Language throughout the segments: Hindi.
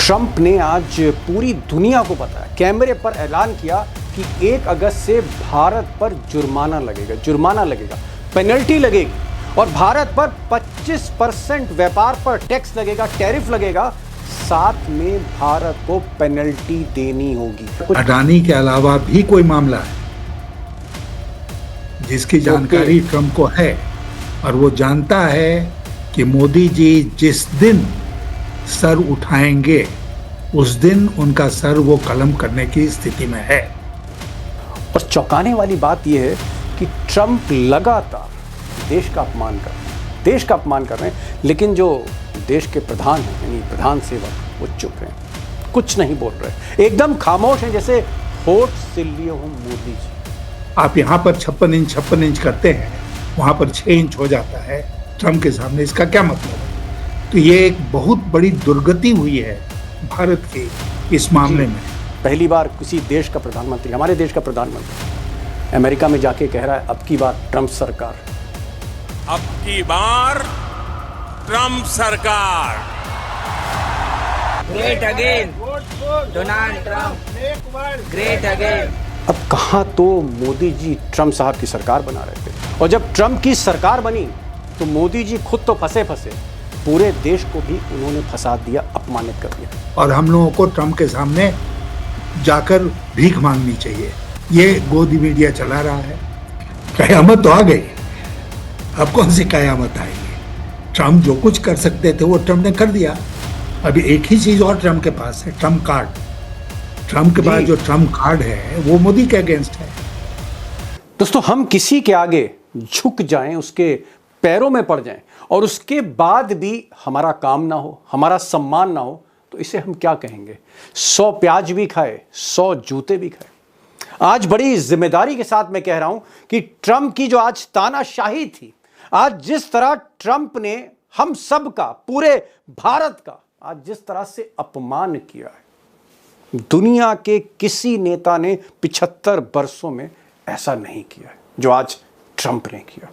ट्रंप ने आज पूरी दुनिया को बताया, कैमरे पर ऐलान किया कि 1 अगस्त से भारत पर जुर्माना लगेगा, पेनल्टी लगेगी और भारत पर 25% व्यापार पर टैक्स लगेगा, टैरिफ लगेगा, साथ में भारत को पेनल्टी देनी होगी। अडानी के अलावा भी कोई मामला है जिसकी जानकारी ट्रंप को है और वो जानता है कि मोदी जी जिस दिन सर उठाएंगे उस दिन उनका सर वो कलम करने की स्थिति में है। और चौंकाने वाली बात यह है कि ट्रंप लगातार देश का अपमान कर रहे हैं, लेकिन जो देश के प्रधान हैं यानी प्रधान सेवक वो चुप हैं, कुछ नहीं बोल रहे, एकदम खामोश हैं, जैसे होठ से लिए हों मोदी जी। आप यहाँ पर 56 इंच करते हैं, वहां पर 6 इंच हो जाता है ट्रंप के सामने। इसका क्या मतलब है? तो ये एक बहुत बड़ी दुर्गति हुई है भारत की इस मामले में। पहली बार किसी देश का प्रधानमंत्री, हमारे देश का प्रधानमंत्री अमेरिका में जाके कह रहा है अब की बार ट्रंप सरकार, अब की बार ट्रंप सरकार। Great again Donald Trump, great again. अब कहाँ तो मोदी जी ट्रंप साहब की सरकार बना रहे थे, और जब ट्रंप की सरकार बनी तो मोदी जी खुद तो फंसे पूरे देश को भी उन्होंने फंसा दिया, अपमानित कर दिया। और हम लोगों को ट्रंप के सामने जाकर भीख मांगनी चाहिए। ये गोदी मीडिया चला रहा है। कयामत तो आ गई, अब कौन सी कयामत आएगी? ट्रंप जो कुछ कर सकते थे वो ट्रंप ने कर दिया। अभी एक ही चीज और ट्रंप के पास है, ट्रंप कार्ड। ट्रंप के पास जो ट्रंप कार्ड है वो मोदी के अगेंस्ट है। दोस्तों, हम किसी के आगे झुक जाएं, उसके पैरों में पड़ जाएं और उसके बाद भी हमारा काम ना हो, हमारा सम्मान ना हो, तो इसे हम क्या कहेंगे? 100 प्याज भी खाए, 100 जूते भी खाए। आज बड़ी जिम्मेदारी के साथ मैं कह रहा हूं कि ट्रंप की जो आज तानाशाही थी, आज जिस तरह ट्रंप ने हम सब का, पूरे भारत का आज जिस तरह से अपमान किया है, दुनिया के किसी नेता ने 75 वर्षों में ऐसा नहीं किया है जो आज ट्रंप ने किया।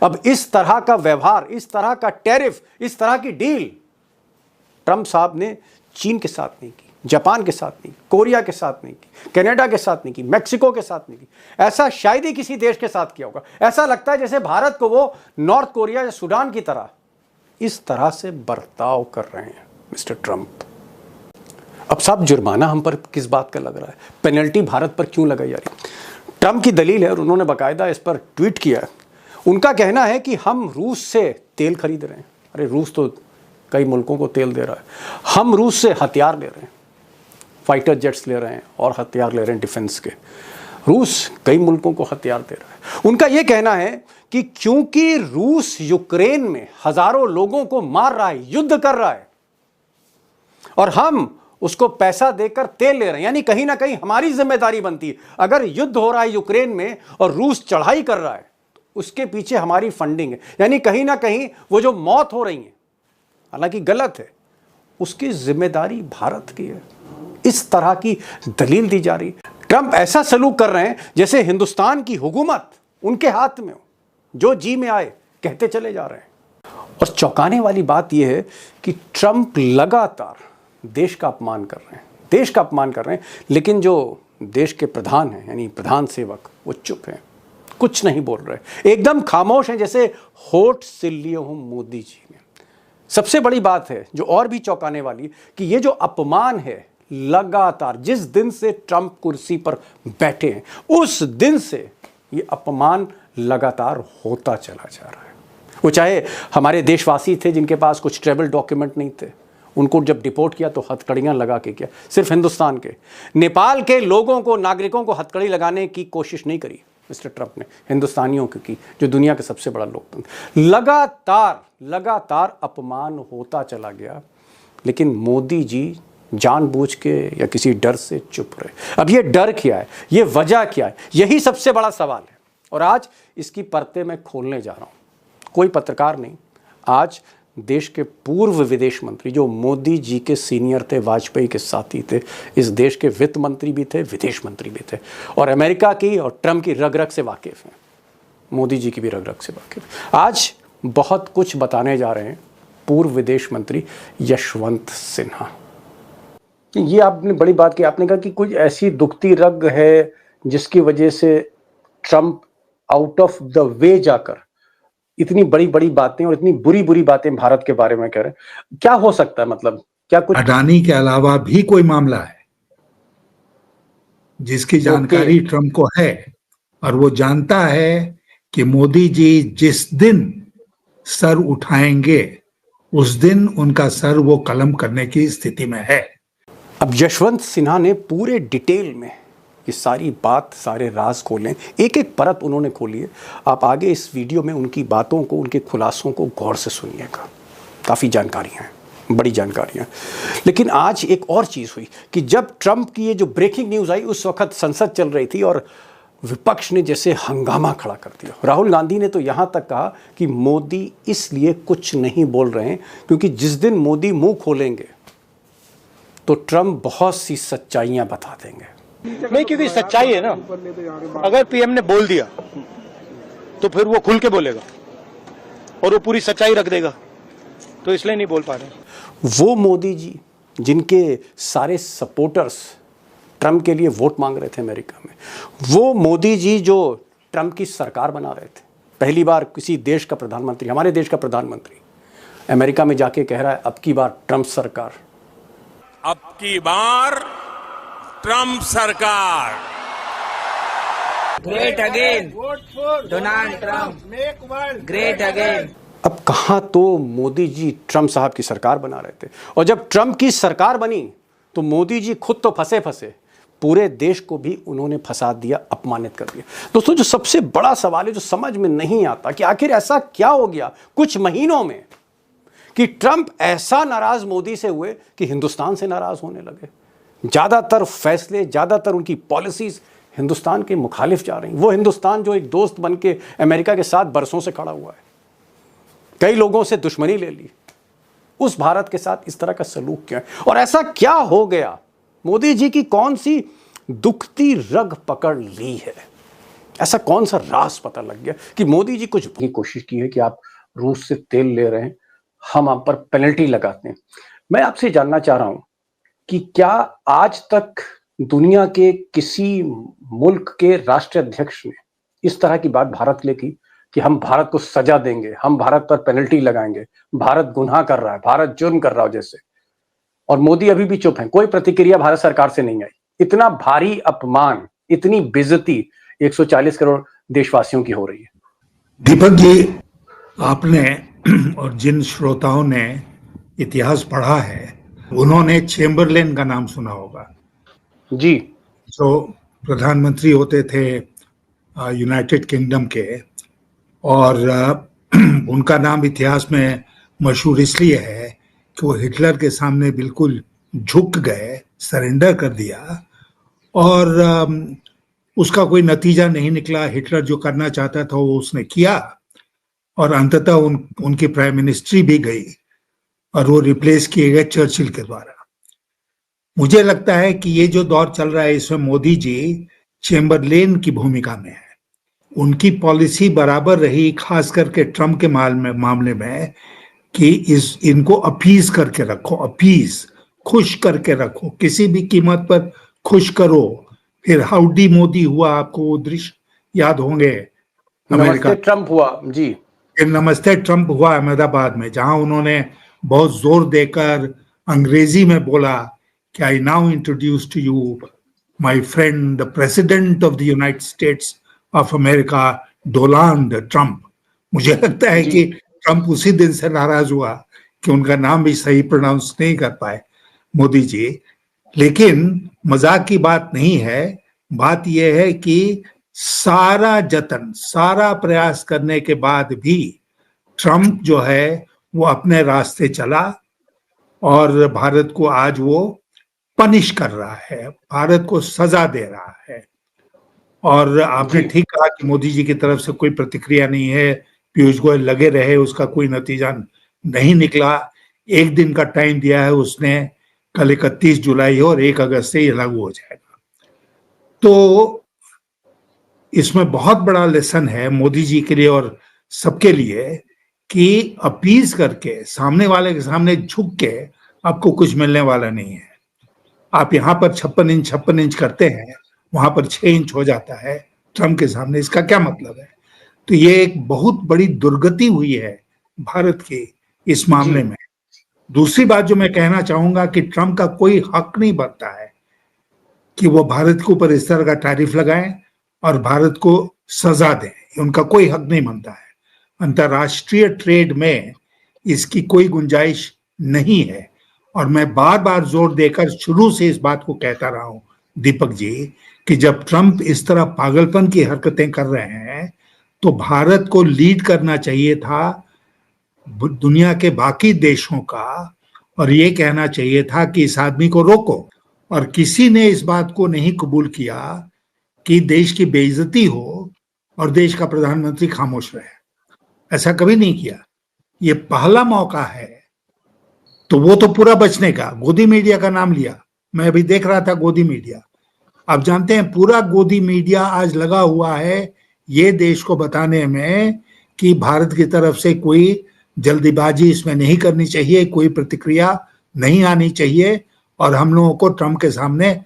अब इस तरह का व्यवहार, इस तरह का टैरिफ, इस तरह की डील ट्रंप साहब ने चीन के साथ नहीं की, जापान के साथ नहीं, कोरिया के साथ नहीं की, कनाडा के साथ नहीं की, मेक्सिको के साथ नहीं की। ऐसा शायद ही किसी देश के साथ किया होगा। ऐसा लगता है जैसे भारत को वो नॉर्थ कोरिया या सूडान की तरह इस तरह से बर्ताव कर रहे हैं मिस्टर ट्रंप। अब साहब, जुर्माना हम पर किस बात का लग रहा है? पेनल्टी भारत पर क्यों लगाई जा रही है? ट्रंप की दलील है और उन्होंने बाकायदा इस पर ट्वीट किया है। उनका कहना है कि हम रूस से तेल खरीद रहे हैं। अरे, रूस तो कई मुल्कों को तेल दे रहा है। हम रूस से हथियार ले रहे हैं, फाइटर जेट्स ले रहे हैं और हथियार ले रहे हैं डिफेंस के। रूस कई मुल्कों को हथियार दे रहा है। उनका यह कहना है कि क्योंकि रूस यूक्रेन में हजारों लोगों को मार रहा है, युद्ध कर रहा है, और हम उसको पैसा देकर तेल ले रहे हैं, यानी कहीं ना कहीं हमारी जिम्मेदारी बनती है। अगर युद्ध हो रहा है यूक्रेन में और रूस चढ़ाई कर रहा है, उसके पीछे हमारी फंडिंग है, यानी कहीं ना कहीं वो जो मौत हो रही है, हालांकि गलत है, उसकी जिम्मेदारी भारत की है। इस तरह की दलील दी जा रही है। ट्रंप ऐसा सलूक कर रहे हैं जैसे हिंदुस्तान की हुकूमत उनके हाथ में हो, जो जी में आए कहते चले जा रहे हैं। और चौंकाने वाली बात यह है कि ट्रंप लगातार देश का अपमान कर रहे हैं, लेकिन जो देश के प्रधान हैं यानी प्रधान सेवक वो चुप हैं, कुछ नहीं बोल रहे, एकदम खामोश हैं, जैसे होठ से लिए हों मोदी जी ने। सबसे बड़ी बात है जो और भी चौंकाने वाली कि ये जो अपमान है, लगातार जिस दिन से ट्रंप कुर्सी पर बैठे हैं उस दिन से ये अपमान लगातार होता चला जा रहा है। वो चाहे हमारे देशवासी थे जिनके पास कुछ ट्रैवल डॉक्यूमेंट नहीं थे, उनको जब डिपोर्ट किया तो हथकड़ियां लगा के किया। सिर्फ हिंदुस्तान के, नेपाल के लोगों को, नागरिकों को हथकड़ी लगाने की कोशिश नहीं करी मिस्टर ट्रंप ने, हिंदुस्तानियों की, जो दुनिया का सबसे बड़ा लोकतंत्र। लगातार अपमान होता चला गया, लेकिन मोदी जी जानबूझ के या किसी डर से चुप रहे। अब ये डर क्या है, ये वजह क्या है, यही सबसे बड़ा सवाल है, और आज इसकी परतें मैं खोलने जा रहा हूं। कोई पत्रकार नहीं, आज देश के पूर्व विदेश मंत्री जो मोदी जी के सीनियर थे, वाजपेयी के साथी थे, इस देश के वित्त मंत्री भी थे, विदेश मंत्री भी थे, और अमेरिका की और ट्रंप की रग रग से वाकिफ हैं, मोदी जी की भी रग रग से वाकिफ। आज बहुत कुछ बताने जा रहे हैं पूर्व विदेश मंत्री यशवंत सिन्हा। ये आपने बड़ी बात की, आपने कहा कि कुछ ऐसी दुखती रग है जिसकी वजह से Trump out of the way जाकर इतनी बड़ी बड़ी बातें और इतनी बुरी बुरी बातें भारत के बारे में कह रहे हैं। क्या हो सकता है, मतलब क्या कुछ अडानी के अलावा भी कोई मामला है जिसकी जानकारी ट्रंप को है, और वो जानता है कि मोदी जी जिस दिन सर उठाएंगे उस दिन उनका सर वो कलम करने की स्थिति में है। अब यशवंत सिन्हा ने पूरे डिटेल में ये सारी बात, सारे राज खोले, एक एक परत उन्होंने खोली है। आप आगे इस वीडियो में उनकी बातों को, उनके खुलासों को गौर से सुनिएगा। काफ़ी जानकारियाँ हैं, बड़ी जानकारियाँ। लेकिन आज एक और चीज़ हुई कि जब ट्रंप की ये जो ब्रेकिंग न्यूज़ आई, उस वक्त संसद चल रही थी और विपक्ष ने जैसे हंगामा खड़ा कर दिया। राहुल गांधी ने तो यहाँ तक कहा कि मोदी इसलिए कुछ नहीं बोल रहे हैं क्योंकि जिस दिन मोदी मुंह खोलेंगे तो ट्रंप बहुत सी सच्चाइयां बता देंगे। नहीं, क्योंकि सच्चाई है ना, अगर पीएम ने बोल दिया तो फिर वो खुल के बोलेगा और वो पूरी सच्चाई रख देगा, तो इसलिए नहीं बोल पा रहे। वो मोदी जी जिनके सारे सपोर्टर्स ट्रंप के लिए वोट मांग रहे थे अमेरिका में, वो मोदी जी जो ट्रंप की सरकार बना रहे थे, पहली बार किसी देश का प्रधानमंत्री, हमारे देश का प्रधानमंत्री अमेरिका में जाके कह रहा है अब की बार ट्रंप सरकार, अब की बार ट्रंप सरकार। Great again, Donald Trump great again. अब कहाँ तो मोदी जी ट्रंप साहब की सरकार बना रहे थे, और जब ट्रंप की सरकार बनी तो मोदी जी खुद तो फंसे फंसे, पूरे देश को भी उन्होंने फंसा दिया, अपमानित कर दिया। दोस्तों, जो सबसे बड़ा सवाल है, जो समझ में नहीं आता कि आखिर ऐसा क्या हो गया कुछ महीनों में कि ट्रंप ऐसा नाराज मोदी से हुए कि हिंदुस्तान से नाराज होने लगे। ज़्यादातर फैसले, ज़्यादातर उनकी पॉलिसीज हिंदुस्तान के मुखालिफ जा रही। वो हिंदुस्तान जो एक दोस्त बन के अमेरिका के साथ बरसों से खड़ा हुआ है, कई लोगों से दुश्मनी ले ली, उस भारत के साथ इस तरह का सलूक क्यों है? और ऐसा क्या हो गया? मोदी जी की कौन सी दुखती रग पकड़ ली है? ऐसा कौन सा राज पता लग गया कि मोदी जी कुछ की कोशिश की है कि आप रूस से तेल ले रहे हैं, हम आप पर पेनल्टी लगाते हैं। मैं आपसे जानना चाह रहा हूं कि क्या आज तक दुनिया के किसी मुल्क के राष्ट्राध्यक्ष ने इस तरह की बात भारत के लिए की कि हम भारत को सजा देंगे, हम भारत पर पेनल्टी लगाएंगे, भारत गुनाह कर रहा है, भारत जुर्म कर रहा हो जैसे, और मोदी अभी भी चुप हैं, कोई प्रतिक्रिया भारत सरकार से नहीं आई? इतना भारी अपमान, इतनी बेइज्जती 140 करोड़ देशवासियों की हो रही है। दीपक जी, आपने और जिन श्रोताओं ने इतिहास पढ़ा है उन्होंने चेम्बरलेन का नाम सुना होगा जी, जो प्रधानमंत्री होते थे यूनाइटेड किंगडम के, और उनका नाम इतिहास में मशहूर इसलिए है कि वो हिटलर के सामने बिल्कुल झुक गए, सरेंडर कर दिया, और उसका कोई नतीजा नहीं निकला। हिटलर जो करना चाहता था वो उसने किया, और अंततः उनकी प्राइम मिनिस्ट्री भी गई और वो रिप्लेस किए गए चर्चिल के द्वारा। मुझे लगता है कि ये जो दौर चल रहा है इसमें मोदी जी चेम्बरलेन की भूमिका में है। उनकी पॉलिसी बराबर रही, खास करके ट्रंप के मामले में, कि इनको अपीज करके रखो, अपीज, खुश करके रखो, किसी भी कीमत पर खुश करो। फिर हाउडी मोदी हुआ, आपको वो दृश्य याद होंगे, नमस्ते ट्रंप हुआ जी, नमस्ते ट्रंप हुआ अहमदाबाद में, जहां उन्होंने बहुत जोर देकर अंग्रेजी में बोला कि I now introduce to you my friend the president of the United States of America, Donald Trump. मुझे लगता है कि ट्रंप उसी दिन से नाराज हुआ कि उनका नाम भी सही प्रोनाउंस नहीं कर पाए मोदी जी। लेकिन मजाक की बात नहीं है, बात यह है कि सारा जतन, सारा प्रयास करने के बाद भी ट्रंप जो है वो अपने रास्ते चला, और भारत को आज वो पनिश कर रहा है, भारत को सजा दे रहा है। और आपने ठीक कहा कि मोदी जी की तरफ से कोई प्रतिक्रिया नहीं है, पीयूष गोयल लगे रहे, उसका कोई नतीजा नहीं निकला। एक दिन का टाइम दिया है उसने, कल 31 जुलाई है और 1 अगस्त से ये लागू हो जाएगा। तो इसमें बहुत बड़ा लेसन है मोदी जी के लिए और सबके लिए कि अपीज करके, सामने वाले के सामने झुक के आपको कुछ मिलने वाला नहीं है। आप यहां पर 56 इंच करते हैं, वहां पर 6 इंच हो जाता है ट्रंप के सामने। इसका क्या मतलब है? तो ये एक बहुत बड़ी दुर्गति हुई है भारत की इस मामले में। दूसरी बात जो मैं कहना चाहूंगा कि ट्रंप का कोई हक नहीं बनता है कि वो भारत के ऊपर इस तरह का टैरिफ लगाएं और भारत को सजा दें। उनका कोई हक नहीं बनता है। अंतर्राष्ट्रीय ट्रेड में इसकी कोई गुंजाइश नहीं है। और मैं बार बार जोर देकर शुरू से इस बात को कहता रहा हूं दीपक जी, कि जब ट्रंप इस तरह पागलपन की हरकतें कर रहे हैं तो भारत को लीड करना चाहिए था दुनिया के बाकी देशों का, और ये कहना चाहिए था कि इस आदमी को रोको। और किसी ने इस बात को नहीं कबूल किया कि देश की बेइज्जती हो और देश का प्रधानमंत्री खामोश रहे। ऐसा कभी नहीं किया। ये पहला मौका है, तो वो तो पूरा बचने का। गोदी मीडिया का नाम लिया, मैं अभी देख रहा था गोदी मीडिया। आप जानते हैं पूरा गोदी मीडिया आज लगा हुआ है ये देश को बताने में कि भारत की तरफ से कोई जल्दीबाजी इसमें नहीं करनी चाहिए, कोई प्रतिक्रिया नहीं आनी चाहिए, और हम लोगों को ट्रंप के सामने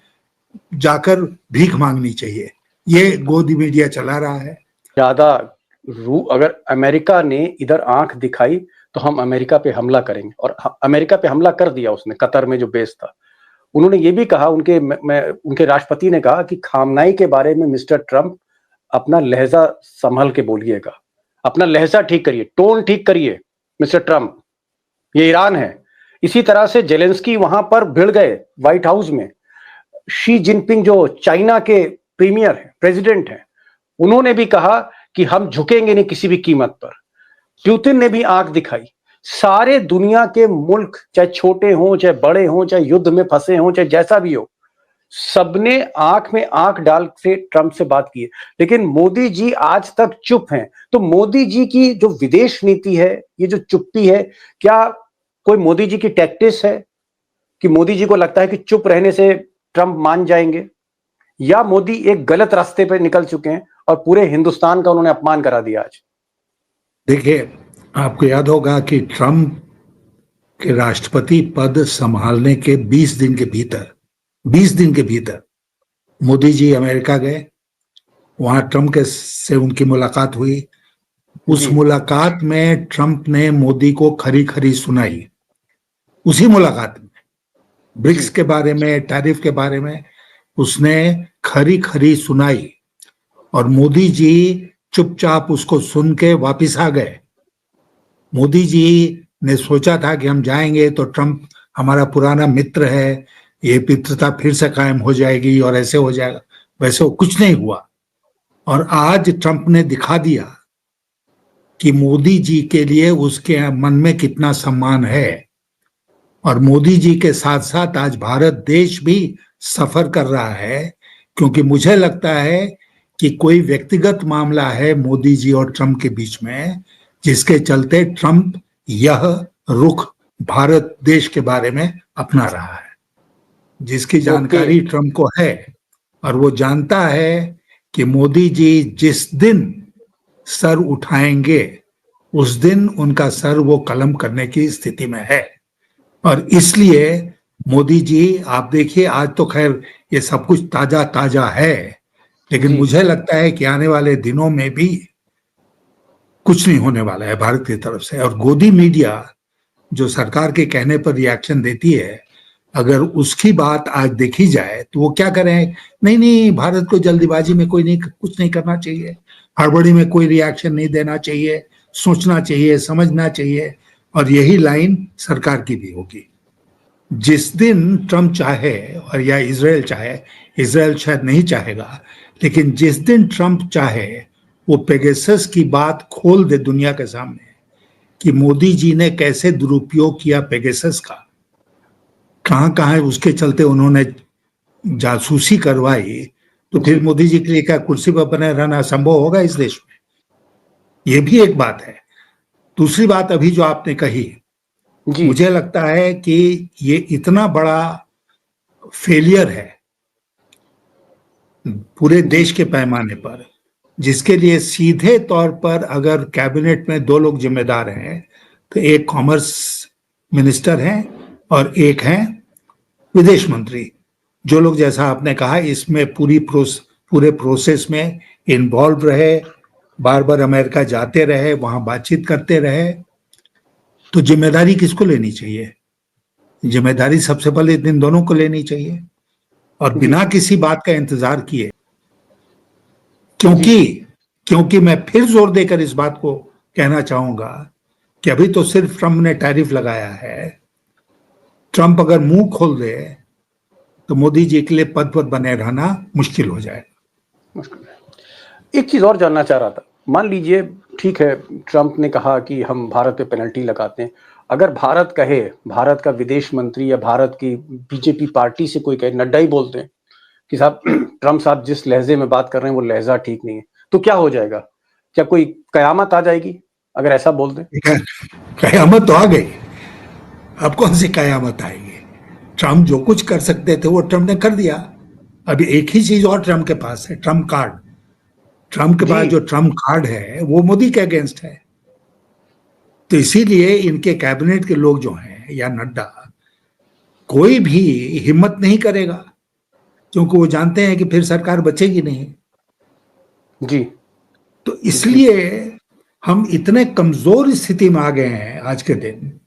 जाकर भीख मांगनी चाहिए। ये गोदी मीडिया चला रहा है। ज्यादा अगर अमेरिका ने इधर आंख दिखाई तो हम अमेरिका पे हमला करेंगे, और अमेरिका पे हमला कर दिया उसने। कतर में जो बेस था, उन्होंने ये भी कहा, उनके राष्ट्रपति ने कहा कि खामनाई के बारे में मिस्टर ट्रंप अपना लहजा संभल के बोलिएगा, अपना लहजा ठीक करिए, टोन ठीक करिए मिस्टर ट्रंप, ये ईरान है। इसी तरह से जेलेंस्की वहां पर भिड़ गए व्हाइट हाउस में। शी जिनपिंग जो चाइना के प्रीमियर है, प्रेसिडेंट है, उन्होंने भी कहा कि हम झुकेंगे नहीं किसी भी कीमत पर। पुतिन ने भी आंख दिखाई। सारे दुनिया के मुल्क, चाहे छोटे हों चाहे बड़े हों, चाहे युद्ध में फंसे हों चाहे जैसा भी हो, सबने आंख में आंख डाल के ट्रंप से बात की है। लेकिन मोदी जी आज तक चुप हैं। तो मोदी जी की जो विदेश नीति है, ये जो चुप्पी है, क्या कोई मोदी जी की टैक्टिस है कि मोदी जी को लगता है कि चुप रहने से ट्रंप मान जाएंगे, या मोदी एक गलत रास्ते पर निकल चुके हैं और पूरे हिंदुस्तान का उन्होंने अपमान करा दिया आज? देखिए, आपको याद होगा कि ट्रंप के राष्ट्रपति पद संभालने के 20 दिन के भीतर मोदी जी अमेरिका गए। वहां ट्रंप से उनकी मुलाकात हुई। उस मुलाकात में ट्रंप ने मोदी को खरी खरी सुनाई। उसी मुलाकात में ब्रिक्स के बारे में, टैरिफ के बारे में उसने खरी खरी सुनाई, और मोदी जी चुपचाप उसको सुन के वापिस आ गए। मोदी जी ने सोचा था कि हम जाएंगे तो ट्रंप हमारा पुराना मित्र है, ये मित्रता फिर से कायम हो जाएगी और ऐसे हो जाएगा। वैसे वो कुछ नहीं हुआ। और आज ट्रंप ने दिखा दिया कि मोदी जी के लिए उसके मन में कितना सम्मान है। और मोदी जी के साथ साथ आज भारत देश भी सफर कर रहा है, क्योंकि मुझे लगता है कि कोई व्यक्तिगत मामला है मोदी जी और ट्रंप के बीच में, जिसके चलते ट्रंप यह रुख भारत देश के बारे में अपना रहा है, जिसकी जानकारी ट्रंप को है। और वो जानता है कि मोदी जी जिस दिन सर उठाएंगे उस दिन उनका सर वो कलम करने की स्थिति में है। और इसलिए मोदी जी, आप देखिए, आज तो खैर ये सब कुछ ताजा ताजा है, लेकिन मुझे लगता है कि आने वाले दिनों में भी कुछ नहीं होने वाला है भारत की तरफ से। और गोदी मीडिया जो सरकार के कहने पर रिएक्शन देती है, अगर उसकी बात आज देखी जाए तो वो क्या करें, नहीं भारत को जल्दीबाजी में कुछ नहीं करना चाहिए, हड़बड़ी में कोई रिएक्शन नहीं देना चाहिए, सोचना चाहिए, समझना चाहिए। और यही लाइन सरकार की भी होगी। जिस दिन ट्रंप चाहे और या इजराइल चाहे, इजराइल शायद नहीं चाहेगा, लेकिन जिस दिन ट्रंप चाहे वो पेगासस की बात खोल दे दुनिया के सामने कि मोदी जी ने कैसे दुरुपयोग किया पेगासस का, कहां उसके चलते उन्होंने जासूसी करवाई, तो फिर मोदी जी के लिए क्या कुर्सी पर बने रहना संभव होगा इस देश में? ये भी एक बात है। दूसरी बात अभी जो आपने कही, मुझे लगता है कि ये इतना बड़ा फेलियर है पूरे देश के पैमाने पर, जिसके लिए सीधे तौर पर अगर कैबिनेट में 2 लोग जिम्मेदार हैं तो एक कॉमर्स मिनिस्टर हैं और एक हैं विदेश मंत्री। जो लोग, जैसा आपने कहा, इसमें पूरे प्रोसेस में इन्वॉल्व रहे, बार बार अमेरिका जाते रहे, वहां बातचीत करते रहे, तो जिम्मेदारी किसको लेनी चाहिए? जिम्मेदारी सबसे पहले इन दोनों को लेनी चाहिए, और बिना किसी बात का इंतजार किए। क्योंकि मैं फिर जोर देकर इस बात को कहना चाहूंगा कि अभी तो सिर्फ ट्रंप ने टैरिफ लगाया है। ट्रंप अगर मुंह खोल दे तो मोदी जी के लिए पद पर बने रहना मुश्किल हो जाएगा। एक चीज और जानना चाह रहा था, मान लीजिए ठीक है, ट्रंप ने कहा कि हम भारत पे पेनल्टी लगाते हैं, अगर भारत कहे, भारत का विदेश मंत्री या भारत की बीजेपी पार्टी से कोई कहे, नड्डा ही बोलते हैं कि साहब ट्रंप साहब जिस लहजे में बात कर रहे हैं वो लहजा ठीक नहीं है, तो क्या हो जाएगा? क्या कोई कयामत आ जाएगी अगर ऐसा बोल दें? कयामत तो आ गई, अब कौन सी कयामत आएगी? ट्रंप जो कुछ कर सकते थे वो ट्रंप ने कर दिया। अभी एक ही चीज और ट्रंप के पास है, ट्रंप कार्ड। ट्रंप के पास जो ट्रंप कार्ड है वो मोदी के अगेंस्ट है। तो इसीलिए इनके कैबिनेट के लोग जो हैं या नड्डा, कोई भी हिम्मत नहीं करेगा, क्योंकि वो जानते हैं कि फिर सरकार बचेगी नहीं जी। तो इसलिए हम इतने कमजोर स्थिति में आ गए हैं आज के दिन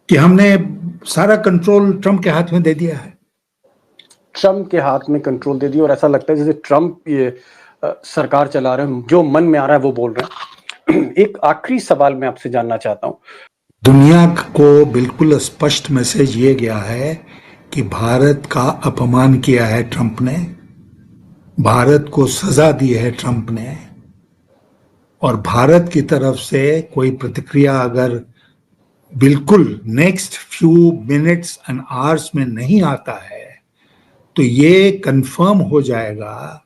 कि हमने सारा कंट्रोल ट्रंप के हाथ में दे दिया है। ट्रंप के हाथ में कंट्रोल दे दिया, और ऐसा लगता है जैसे ट्रंप ये सरकार चला रहे हैं, जो मन में आ रहा है वो बोल रहे हैं। एक आखिरी सवाल मैं आपसे जानना चाहता हूं। दुनिया को बिल्कुल स्पष्ट मैसेज ये गया है कि भारत का अपमान किया है ट्रंप ने, भारत को सजा दी है ट्रंप ने, और भारत की तरफ से कोई प्रतिक्रिया अगर बिल्कुल next few minutes and hours में नहीं आता है तो ये कंफर्म हो जाएगा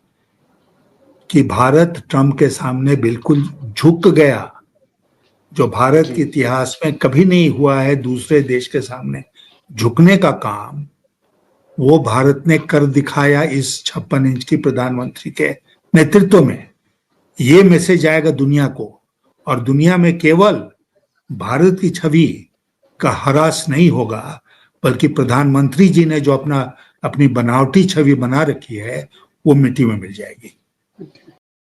कि भारत ट्रंप के सामने बिल्कुल झुक गया, जो भारत के इतिहास में कभी नहीं हुआ है। दूसरे देश के सामने झुकने का काम वो भारत ने कर दिखाया इस 56 इंच की प्रधानमंत्री के नेतृत्व में। ये मैसेज आएगा दुनिया को, और दुनिया में केवल भारत की छवि का ह्रास नहीं होगा, बल्कि प्रधानमंत्री जी ने जो अपनी बनावटी छवि बना रखी है वो मिट्टी में मिल जाएगी।